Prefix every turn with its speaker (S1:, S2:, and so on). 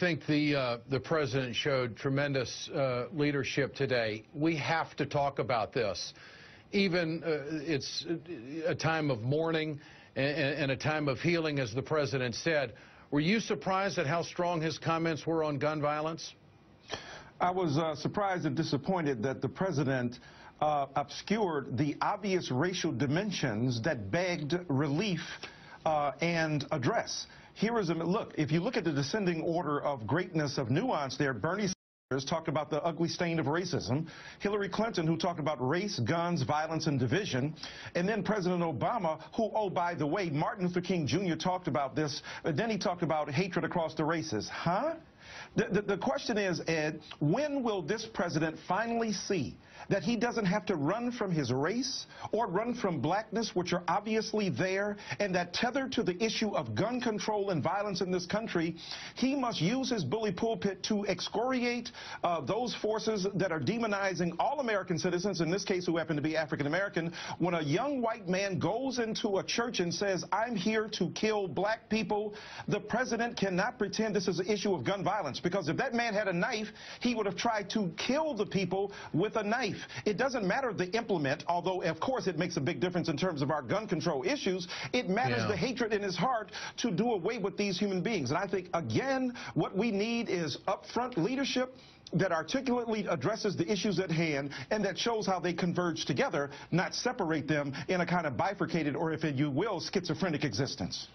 S1: think the president showed tremendous leadership today. We have to talk about this. Even it's a time of mourning and a time of healing, as the president said. Were you surprised at how strong his comments were on gun violence?
S2: I was surprised and disappointed that the president obscured the obvious racial dimensions that begged relief and address. Here is a look. If you look at the descending order of greatness of nuance there, Bernie Sanders talked about the ugly stain of racism, Hillary Clinton, who talked about race, guns, violence, and division, and then President Obama, who, oh, by the way, Martin Luther King Jr. talked about this, but then he talked about hatred across the races. Huh? The question is, Ed, when will this president finally see that he doesn't have to run from his race or run from blackness, which are obviously there, and that tethered to the issue of gun control and violence in this country, he must use his bully pulpit to excoriate those forces that are demonizing all American citizens, in this case who happen to be African American. When a young white man goes into a church and says, I'm here to kill black people, the president cannot pretend this is an issue of gun violence, because if that man had a knife, he would have tried to kill the people with a knife. It doesn't matter the implement, although of course it makes a big difference in terms of our gun control issues. It matters the hatred in his heart to do away with these human beings. And I think, again, what we need is upfront leadership that articulately addresses the issues at hand and that shows how they converge together, not separate them in a kind of bifurcated, or if you will, schizophrenic existence.